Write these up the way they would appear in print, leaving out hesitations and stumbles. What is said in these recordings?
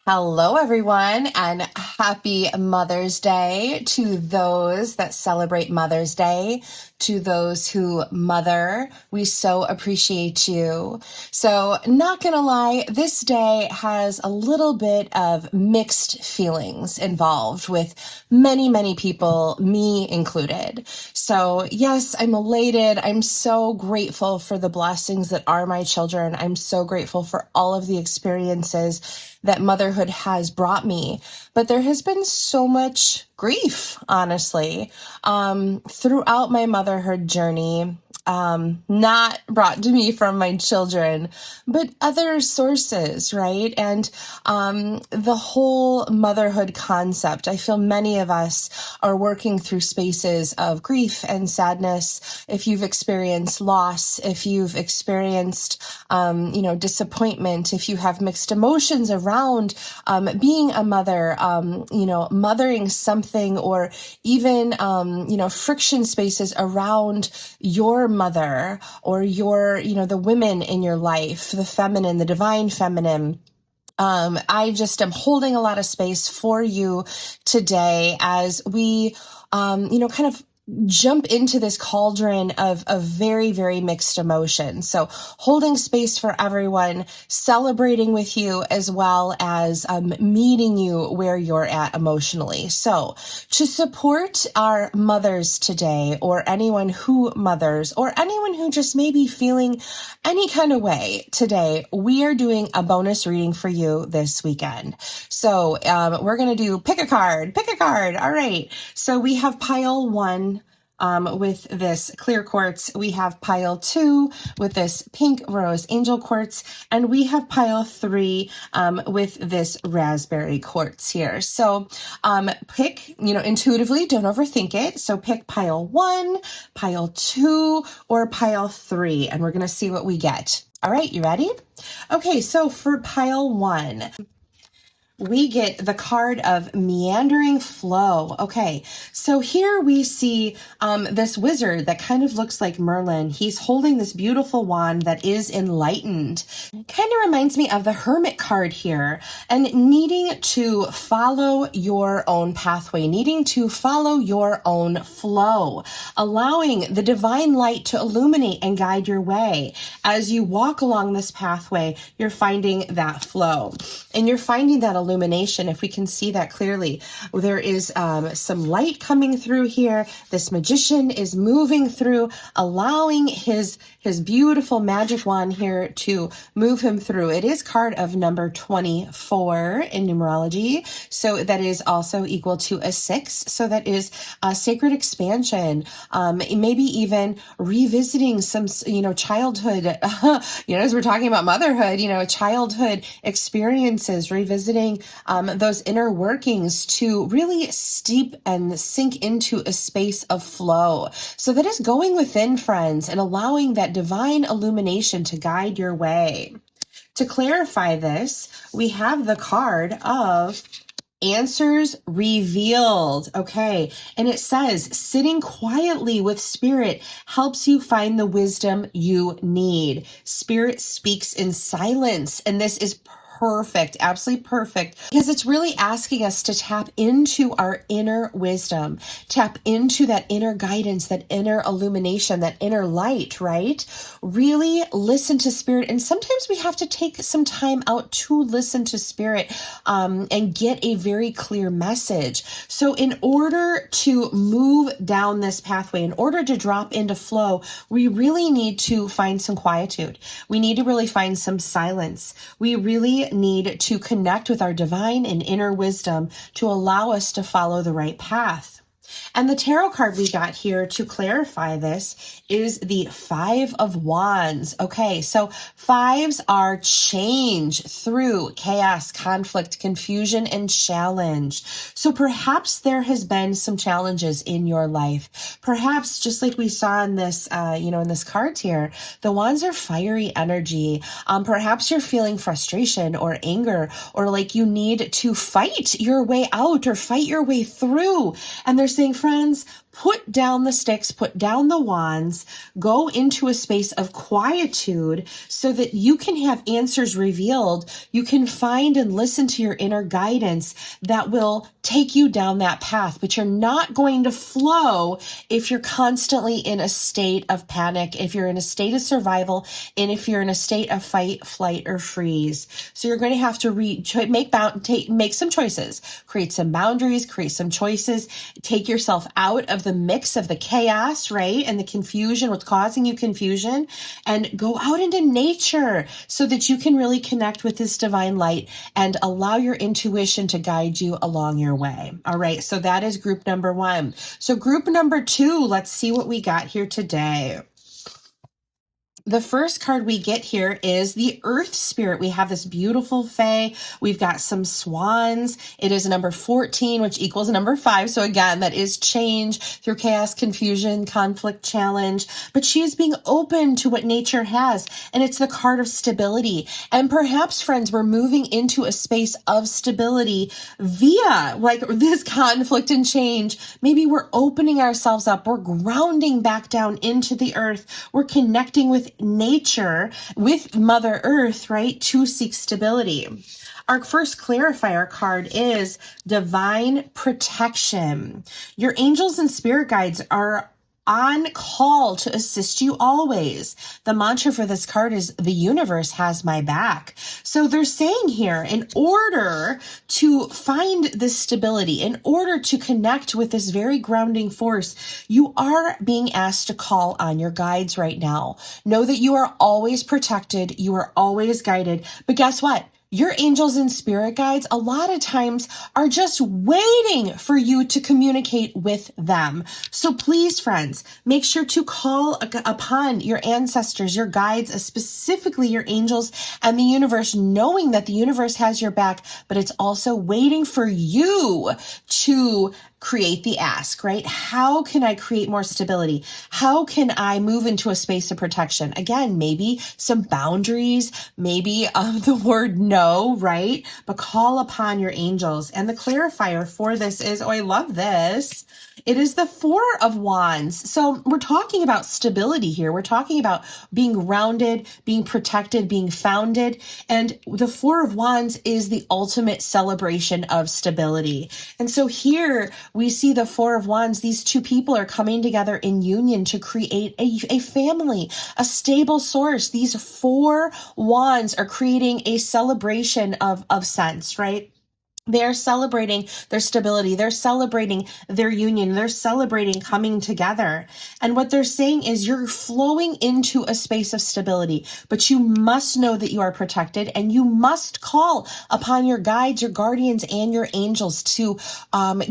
Hello, everyone, and happy Mother's Day to those that celebrate Mother's Day, to those who mother. We so appreciate you. So, not gonna lie, this day has a little bit of mixed feelings involved with many, many people, me included. So, yes, I'm elated. I'm so grateful for the blessings that are my children. I'm so grateful for all of the experiences that motherhood has brought me. But there has been so much grief, honestly, throughout my motherhood journey. Not brought to me from my children, but other sources, right? And the whole motherhood concept, I feel many of us are working through spaces of grief and sadness. If you've experienced loss, if you've experienced, disappointment, if you have mixed emotions around being a mother, mothering something, or even, friction spaces around your mother or the women in your life, the feminine, the divine feminine. I just am holding a lot of space for you today as we, kind of jump into this cauldron of very, very mixed emotions. So holding space for everyone, celebrating with you, as well as meeting you where you're at emotionally. So to support our mothers today, or anyone who mothers, or anyone who just may be feeling any kind of way today, we are doing a bonus reading for you this weekend. So we're going to do pick a card. All right. So we have pile 1 with this clear quartz. We have pile 2 with this pink rose angel quartz, and we have pile 3 with this raspberry quartz here. So pick, intuitively, don't overthink it. So pick pile 1, pile 2, or pile 3, and we're going to see what we get. All right, you ready? Okay, so for pile 1, we get the card of meandering flow. Okay, so here we see this wizard that kind of looks like Merlin. He's holding this beautiful wand that is enlightened. Kind of reminds me of the Hermit card here, and needing to follow your own pathway, needing to follow your own flow, allowing the divine light to illuminate and guide your way. As you walk along this pathway, you're finding that flow, and you're finding that illumination. If we can see that clearly, there is some light coming through here. This magician is moving through, allowing his beautiful magic wand here to move him through. It is card of number 24 in numerology, so that is also equal to a 6. So that is a sacred expansion, maybe even revisiting some childhood as we're talking about motherhood, childhood experiences, revisiting those inner workings to really steep and sink into a space of flow. So that is going within, friends, and allowing that divine illumination to guide your way. To clarify this, we have the card of Answers Revealed. Okay. And it says, sitting quietly with spirit helps you find the wisdom you need. Spirit speaks in silence. And this is perfect, absolutely perfect, because it's really asking us to tap into our inner wisdom, tap into that inner guidance, that inner illumination, that inner light, right? Really listen to spirit. And sometimes we have to take some time out to listen to spirit and get a very clear message. So in order to move down this pathway, in order to drop into flow, we really need to find some quietude. We need to really find some silence. We really need to connect with our divine and inner wisdom to allow us to follow the right path. And the tarot card we got here to clarify this is the 5 of Wands. Okay, so 5s are change through chaos, conflict, confusion, and challenge. So perhaps there has been some challenges in your life. Perhaps just like we saw in this, in this card here, the Wands are fiery energy. Perhaps you're feeling frustration or anger, or like you need to fight your way out or fight your way through. And they're saying, friends, put down the sticks, put down the wands, go into a space of quietude so that you can have answers revealed. You can find and listen to your inner guidance that will take you down that path, but you're not going to flow if you're constantly in a state of panic, if you're in a state of survival, and if you're in a state of fight, flight, or freeze. So you're going to have to make some choices, create some boundaries, create some choices, take yourself out of the mix of the chaos, right? And the confusion, what's causing you confusion, and go out into nature so that you can really connect with this divine light and allow your intuition to guide you along your way. All right. So that is group number 1. So group number 2, let's see what we got here today. The first card we get here is the Earth Spirit. We have this beautiful fae. We've got some swans. It is number 14, which equals number 5. So again, that is change through chaos, confusion, conflict, challenge. But she is being open to what nature has. And it's the card of stability. And perhaps, friends, we're moving into a space of stability via like this conflict and change. Maybe we're opening ourselves up. We're grounding back down into the earth. We're connecting with nature, with Mother Earth, right, to seek stability. Our first clarifier card is divine protection. Your angels and spirit guides are on call to assist you always. The mantra for this card is the universe has my back. So they're saying here, in order to find this stability, in order to connect with this very grounding force, you are being asked to call on your guides right now. Know that you are always protected. You are always guided. But guess what? Your angels and spirit guides a lot of times are just waiting for you to communicate with them. So please, friends, make sure to call upon your ancestors, your guides, specifically your angels and the universe, knowing that the universe has your back, but it's also waiting for you to create the ask, right? How can I create more stability? How can I move into a space of protection? Again, maybe some boundaries, maybe the word no, right? But call upon your angels. And the clarifier for this is, oh, I love this. It is the 4 of Wands. So we're talking about stability here. We're talking about being grounded, being protected, being founded. And the 4 of Wands is the ultimate celebration of stability. And so here we see the 4 of Wands. These two people are coming together in union to create a family, a stable source. These 4 Wands are creating a celebration of sense, right? They're celebrating their stability. They're celebrating their union. They're celebrating coming together. And what they're saying is you're flowing into a space of stability, but you must know that you are protected, and you must call upon your guides, your guardians, and your angels to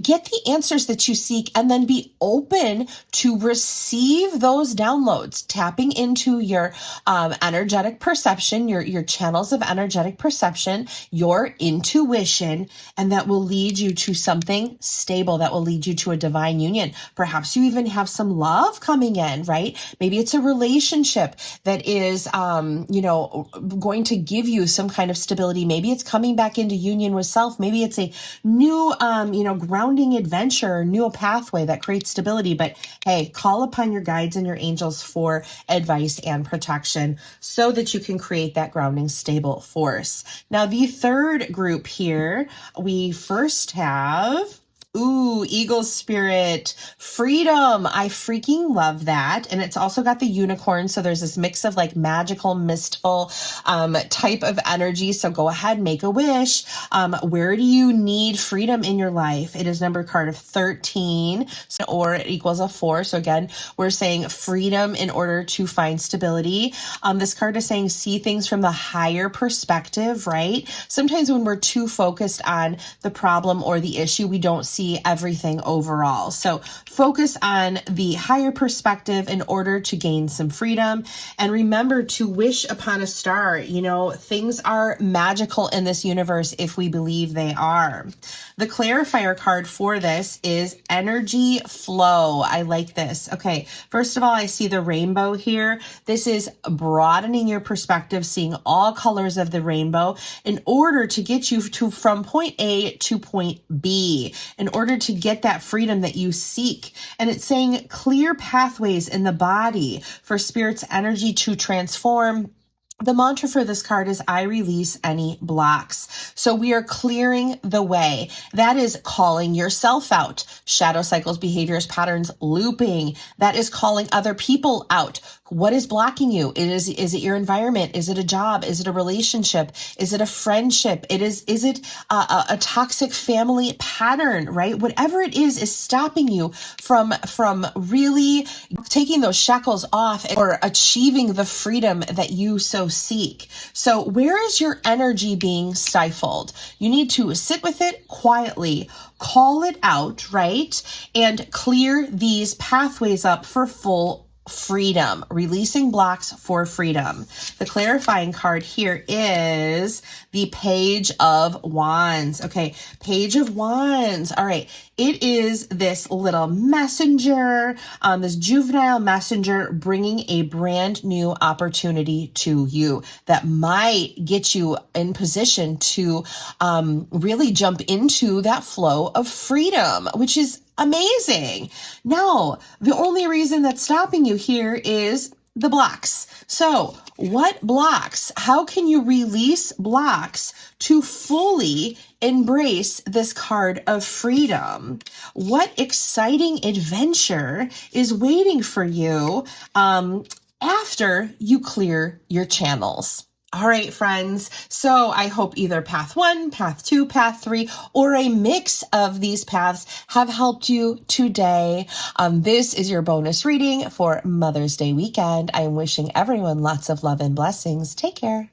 get the answers that you seek, and then be open to receive those downloads, tapping into your energetic perception, your channels of energetic perception, your intuition. And that will lead you to something stable, that will lead you to a divine union. Perhaps you even have some love coming in, right? Maybe it's a relationship that is, going to give you some kind of stability. Maybe it's coming back into union with self. Maybe it's a new, grounding adventure, new pathway that creates stability. But hey, call upon your guides and your angels for advice and protection so that you can create that grounding, stable force. Now, the third group here, we first have, Eagle Spirit, freedom. I freaking love that. And it's also got the unicorn. So there's this mix of like magical, mistful type of energy. So go ahead, make a wish. Where do you need freedom in your life? It is number card of 13, or it equals a 4. So again, we're saying freedom in order to find stability. This card is saying see things from the higher perspective, right? Sometimes when we're too focused on the problem or the issue, we don't see everything overall. So focus on the higher perspective in order to gain some freedom. And remember to wish upon a star. Things are magical in this universe if we believe they are. The clarifier card for this is energy flow. I like this. Okay, first of all, I see the rainbow here. This is broadening your perspective, seeing all colors of the rainbow in order to get you from point A to point B, in in order to get that freedom that you seek. And it's saying clear pathways in the body for spirit's energy to transform. The mantra for this card is, I release any blocks. So we are clearing the way. That is calling yourself out. Shadow cycles, behaviors, patterns, looping. That is calling other people out. What is blocking you? Is it your environment? Is it a job? Is it a relationship? Is it a friendship? Is it a toxic family pattern, right? Whatever it is stopping you from really taking those shackles off or achieving the freedom that you so seek. So where is your energy being stifled? You need to sit with it quietly, call it out, right? And clear these pathways up for full freedom, releasing blocks for freedom. The clarifying card here is the Page of Wands. Okay, Page of Wands. All right, it is this little messenger, this juvenile messenger bringing a brand new opportunity to you that might get you in position to really jump into that flow of freedom, which is amazing. Now, the only reason that's stopping you here is the blocks. So what blocks? How can you release blocks to fully embrace this card of freedom? What exciting adventure is waiting for you after you clear your channels? All right, friends. So I hope either path 1, path 2, path 3, or a mix of these paths have helped you today. This is your bonus reading for Mother's Day weekend. I am wishing everyone lots of love and blessings. Take care.